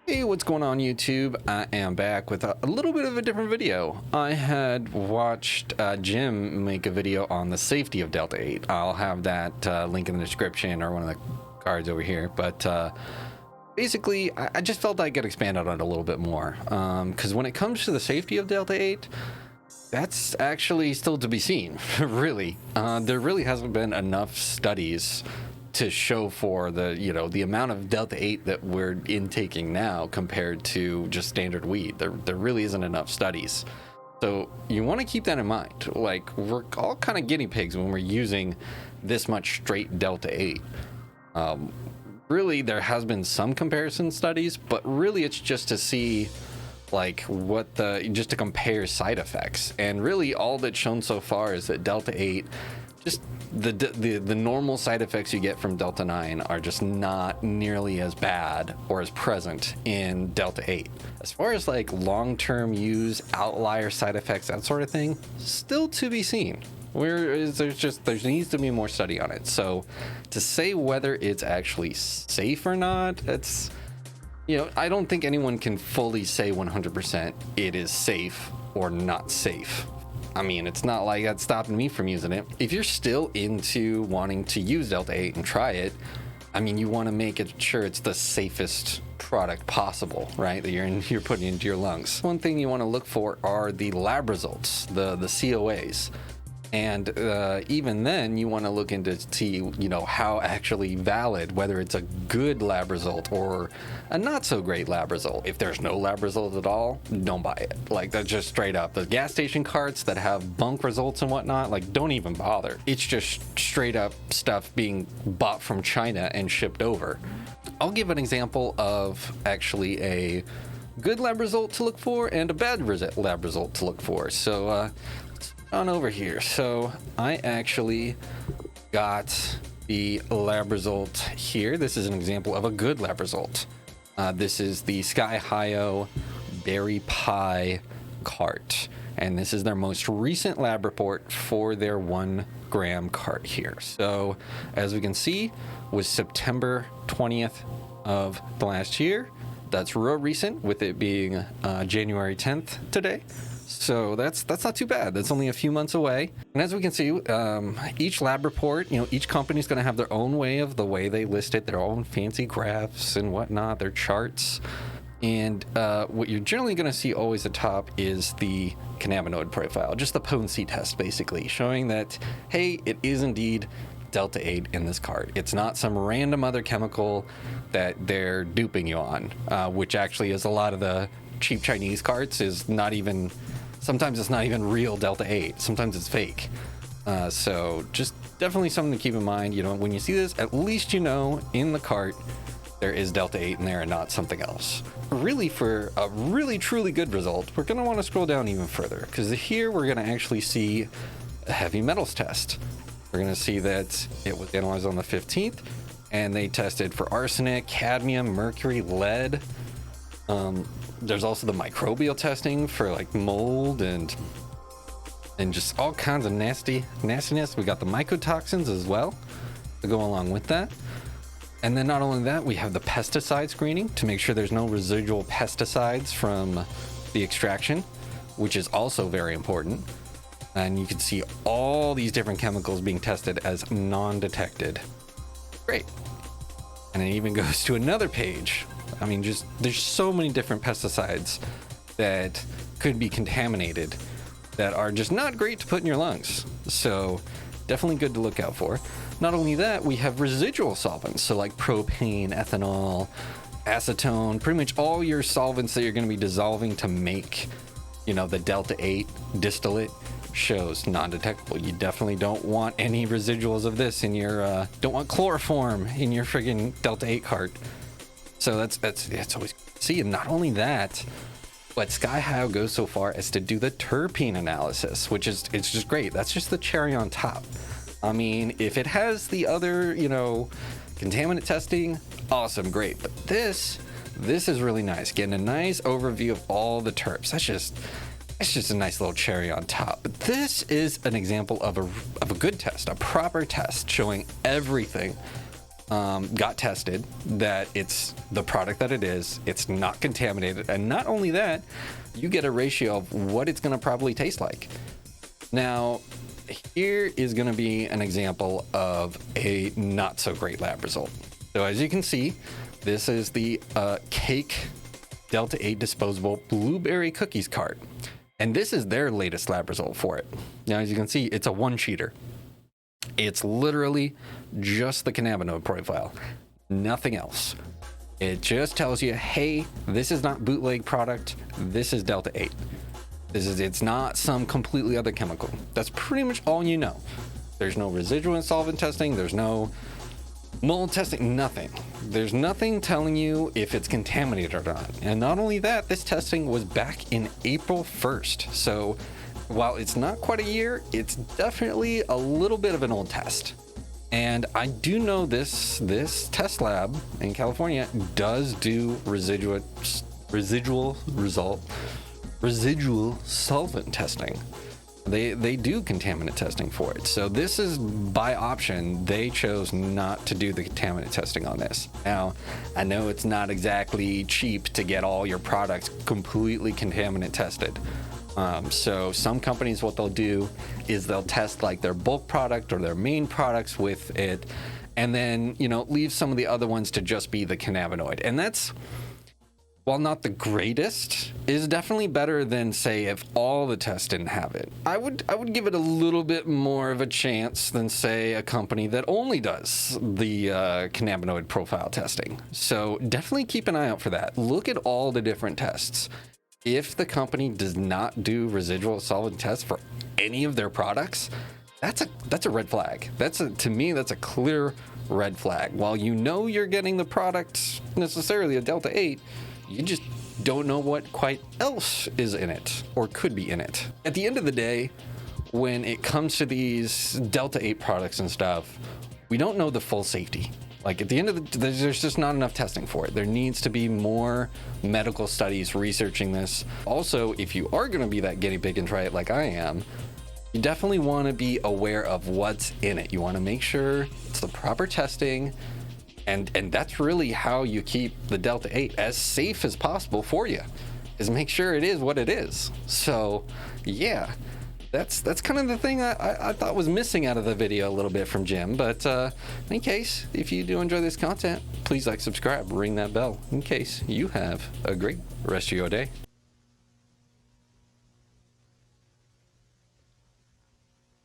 Hey, what's going on YouTube? I am back with a little bit of a different video. I had watched Jim make a video on the safety of Delta 8. I'll have that link in the description or one of the cards over here. But basically, I just felt I could expand on it a little bit more. Because when it comes to the safety of Delta 8, that's actually still to be seen, really. There really hasn't been enough studies to show for the amount of Delta 8 that we're intaking now compared to just standard weed. There really isn't enough studies. So you want to keep that in mind. Like, we're all kind of guinea pigs when we're using this much straight Delta 8. Really, there has been some comparison studies, but really it's just to see like just to compare side effects. And really all that's shown so far is that Delta 8, just the normal side effects you get from Delta 9 are just not nearly as bad or as present in Delta 8. As far as like long-term use, outlier side effects, that sort of thing, still to be seen. There needs to be more study on it. So to say whether it's actually safe or not, it's, I don't think anyone can fully say 100% it is safe or not safe. I mean, it's not like that's stopping me from using it. If you're still into wanting to use Delta 8 and try it, I mean, you want to make it sure it's the safest product possible, right? That you're putting into your lungs. One thing you want to look for are the lab results, the COAs. And even then, you want to look into see, how actually valid, whether it's a good lab result or a not so great lab result. If there's no lab result at all, don't buy it. Like, that's just straight up. The gas station carts that have bunk results and whatnot, like, don't even bother. It's just straight up stuff being bought from China and shipped over. I'll give an example of actually a good lab result to look for and a bad lab result to look for. So, on over here. So I actually got the lab result here. This is an example of a good lab result. This is the Skyhio berry pie cart, and this is their most recent lab report for their 1 gram cart here. So as we can see, was September 20th of the last year. That's real recent, with it being January 10th today. So that's not too bad. That's only a few months away. And as we can see, each lab report, each company's going to have their own way of the way they list it, their own fancy graphs and whatnot, their charts. And what you're generally going to see always at the top is the cannabinoid profile, just the potency test, basically, showing that, hey, it is indeed Delta 8 in this cart. It's not some random other chemical that they're duping you on, which actually is a lot of the cheap Chinese carts is not even... Sometimes it's not even real Delta 8. Sometimes it's fake. So just definitely something to keep in mind. When you see this, at least in the cart there is Delta 8 in there and not something else. Really, for a really truly good result, we're going to want to scroll down even further, because here we're going to actually see a heavy metals test. We're going to see that it was analyzed on the 15th, and they tested for arsenic, cadmium, mercury, lead. There's also the microbial testing for like mold and just all kinds of nastiness. We got the mycotoxins as well to go along with that. And then not only that, we have the pesticide screening to make sure there's no residual pesticides from the extraction, which is also very important. And you can see all these different chemicals being tested as non-detected. Great. And it even goes to another page. I mean, there's so many different pesticides that could be contaminated that are just not great to put in your lungs. So definitely good to look out for. Not only that, we have residual solvents. So like propane, ethanol, acetone, pretty much all your solvents that you're going to be dissolving to make, the Delta 8 distillate shows non-detectable. You definitely don't want any residuals of this in your, don't want chloroform in your friggin' Delta 8 cart. So that's always see. And not only that, but Skyhio goes so far as to do the terpene analysis, which is, it's just great. That's just the cherry on top. I mean, if it has the other, contaminant testing, awesome, great. But this is really nice. Getting a nice overview of all the terps. That's just a nice little cherry on top. But this is an example of a good test, a proper test showing everything got tested, that it's the product that it is, it's not contaminated, and not only that, you get a ratio of what it's going to probably taste like. Now, here is going to be an example of a not so great lab result. So as you can see, this is the Cake Delta 8 disposable blueberry cookies cart. And this is their latest lab result for it. Now, as you can see, it's a one-sheeter. It's literally just the cannabinoid profile, nothing else. It just tells you, hey, this is not bootleg product. This is Delta 8. It's not some completely other chemical. That's pretty much all you know. There's no residual and solvent testing. There's no mold testing, nothing. There's nothing telling you if it's contaminated or not. And not only that, this testing was back in April 1st. So while it's not quite a year, it's definitely a little bit of an old test. And I do know this test lab in California does do residual solvent testing. They do contaminant testing for it. So this is by option. They chose not to do the contaminant testing on this. Now, I know it's not exactly cheap to get all your products completely contaminant tested. So some companies, what they'll do is they'll test like their bulk product or their main products with it, and then, leave some of the other ones to just be the cannabinoid. And that's, while not the greatest, is definitely better than, say, if all the tests didn't have it. I would give it a little bit more of a chance than, say, a company that only does the cannabinoid profile testing. So definitely keep an eye out for that. Look at all the different tests. If the company does not do residual solvent tests for any of their products, that's a red flag. To me, that's a clear red flag. While you're getting the product necessarily a Delta 8, you just don't know what quite else is in it or could be in it. At the end of the day, when it comes to these Delta 8 products and stuff, we don't know the full safety. Like at the end of the day, there's just not enough testing for it. There needs to be more medical studies researching this. Also, if you are going to be that guinea pig and try it like I am, you definitely want to be aware of what's in it. You want to make sure it's the proper testing. And that's really how you keep the Delta 8 as safe as possible for you, is make sure it is what it is. So yeah, that's kind of the thing I thought was missing out of the video a little bit from Jim. But in case, if you do enjoy this content, please like, subscribe, ring that bell in case you have a great rest of your day.